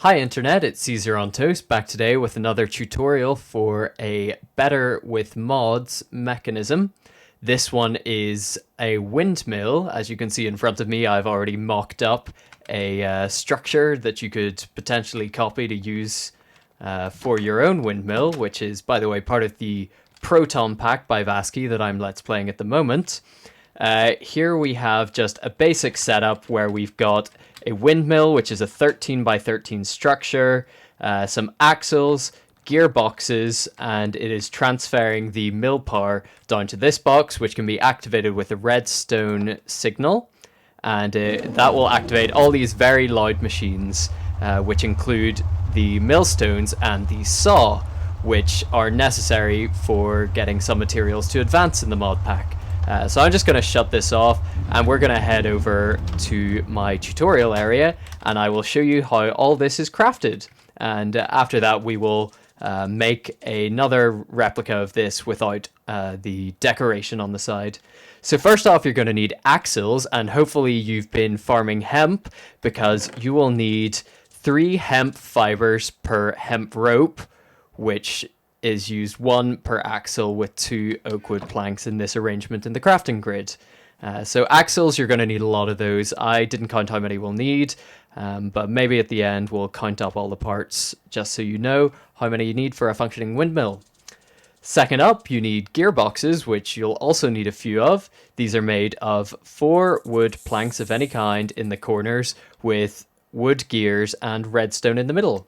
Hi Internet, it's Caesar on Toast, back today with another tutorial for a better with mods mechanism. This one is a windmill. As you can see in front of me, I've already mocked up a structure that you could potentially copy to use for your own windmill, which is, by the way, part of the Proton Pack by Vasky that I'm Let's Playing at the moment. Here we have just a basic setup where we've got a windmill, which is a 13 by 13 structure, some axles, gearboxes, and it is transferring the mill power down to this box, which can be activated with a redstone signal. And that will activate all these very loud machines, which include the millstones and the saw, which are necessary for getting some materials to advance in the mod pack. So I'm just going to shut this off and we're going to head over to my tutorial area and I will show you how all this is crafted. And after that we will make another replica of this without the decoration on the side. So first off, you're going to need axles, and hopefully you've been farming hemp, because you will need 3 hemp fibers per hemp rope, which is used 1 per axle with 2 oak wood planks in this arrangement in the crafting grid. So axles, you're going to need a lot of those. I didn't count how many we'll need, but maybe at the end we'll count up all the parts just so you know how many you need for a functioning windmill. Second up, you need gearboxes, which you'll also need a few of. These are made of 4 wood planks of any kind in the corners with wood gears and redstone in the middle.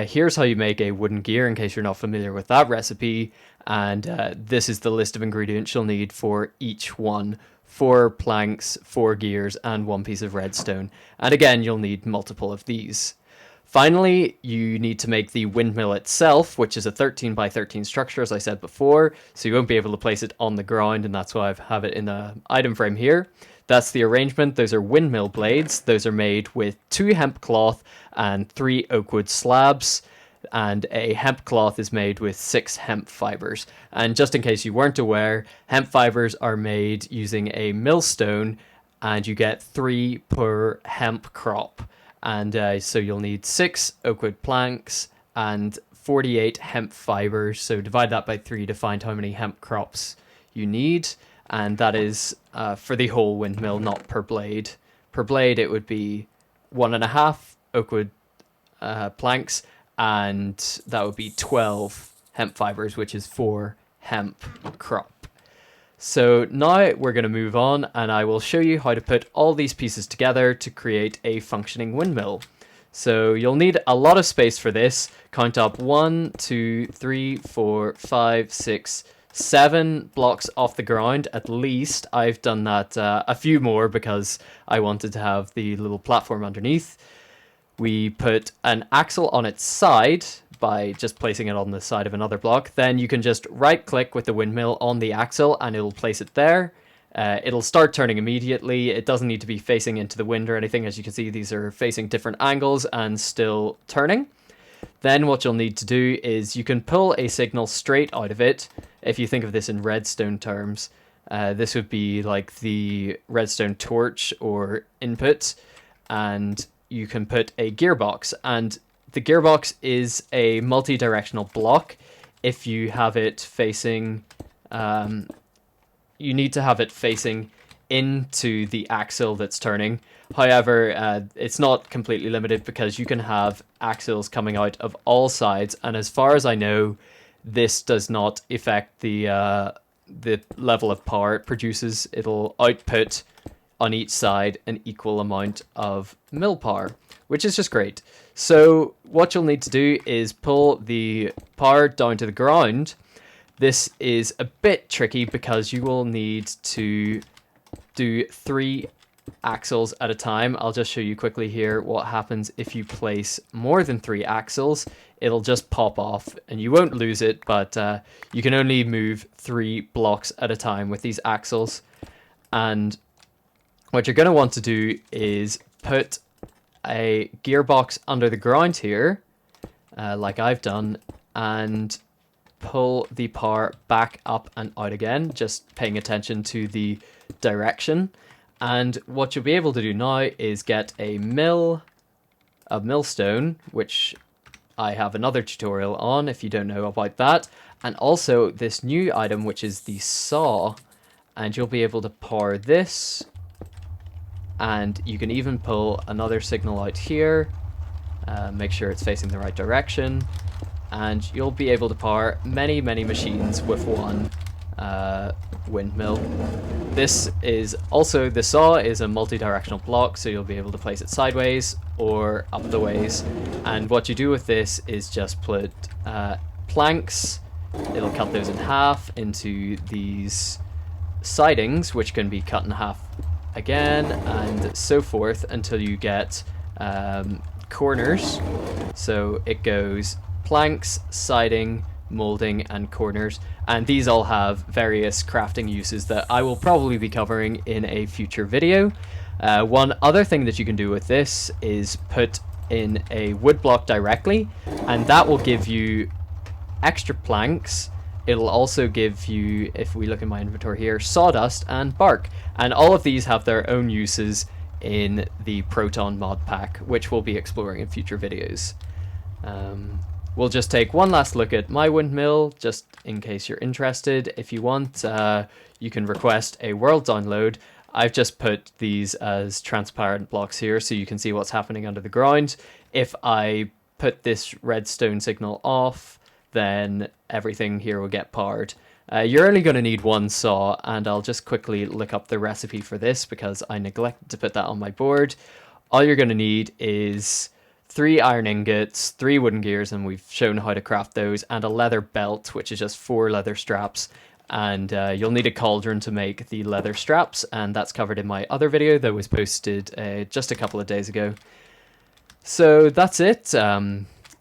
Here's how you make a wooden gear in case you're not familiar with that recipe, and this is the list of ingredients you'll need for each one. 4 planks, 4 gears, and 1 piece of redstone. And again, you'll need multiple of these. Finally, you need to make the windmill itself, which is a 13 by 13 structure, as I said before, so you won't be able to place it on the ground, and that's why I have it in the item frame here. That's the arrangement. Those are windmill blades. Those are made with 2 hemp cloth and 3 oak wood slabs, and a hemp cloth is made with 6 hemp fibers. And just in case you weren't aware, hemp fibers are made using a millstone, and you get 3 per hemp crop. And so you'll need 6 oak wood planks and 48 hemp fibers. So divide that by 3 to find how many hemp crops you need. And that is for the whole windmill, not per blade. Per blade, it would be 1.5 oak wood planks, and that would be 12 hemp fibers, which is 4 hemp crop. So now we're going to move on, and I will show you how to put all these pieces together to create a functioning windmill. So you'll need a lot of space for this. Count up 1, 2, 3, 4, 5, 6, 7 blocks off the ground at least. I've done that a few more because I wanted to have the little platform underneath. We put an axle on its side by just placing it on the side of another block. Then you can just right click with the windmill on the axle and it'll place it there. It'll start turning immediately. It doesn't need to be facing into the wind or anything. As you can see, these are facing different angles and still turning. Then what you'll need to do is you can pull a signal straight out of it. If you think of this in redstone terms, this would be like the redstone torch or input, and you can put a gearbox, and the gearbox is a multi-directional block. If you have it facing, you need to have it facing into the axle that's turning. However, it's not completely limited because you can have axles coming out of all sides, and as far as I know, this does not affect the level of power it produces. It'll output on each side an equal amount of mill power, which is just great. So what you'll need to do is pull the power down to the ground. This is a bit tricky because you will need to do 3 axles at a time. I'll just show you quickly here what happens if you place more than 3 axles. It'll just pop off and you won't lose it, but you can only move 3 blocks at a time with these axles. And what you're going to want to do is put a gearbox under the ground here, like I've done, and pull the power back up and out again, just paying attention to the direction. And what you'll be able to do now is get a mill a millstone, which I have another tutorial on if you don't know about that, and also this new item, which is the saw, and you'll be able to power this, and you can even pull another signal out here. Make sure it's facing the right direction, and you'll be able to power many machines with one windmill. This is also, the saw is a multi-directional block, so you'll be able to place it sideways or up the ways, and what you do with this is just put planks. It'll cut those in half into these sidings, which can be cut in half again, and so forth until you get corners. So it goes planks, siding, molding, and corners, and these all have various crafting uses that I will probably be covering in a future video. One other thing that you can do with this is put in a wood block directly, and that will give you extra planks. It'll also give you, if we look in my inventory here, sawdust and bark, and all of these have their own uses in the Proton Modpack, which we'll be exploring in future videos. We'll just take one last look at my windmill, just in case you're interested. If you want, you can request a world download. I've just put these as transparent blocks here so you can see what's happening under the ground. If I put this redstone signal off, then everything here will get powered. You're only going to need one saw, and I'll just quickly look up the recipe for this because I neglected to put that on my board. All you're going to need is 3 iron ingots, 3 wooden gears, and we've shown how to craft those, and a leather belt, which is just 4 leather straps. And you'll need a cauldron to make the leather straps, and that's covered in my other video that was posted just a couple of days ago. So that's it.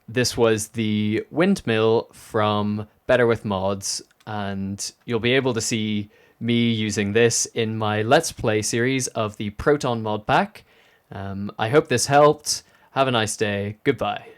This was the windmill from Better with Mods, and you'll be able to see me using this in my Let's Play series of the Proton Modpack. I hope this helped. Have a nice day. Goodbye.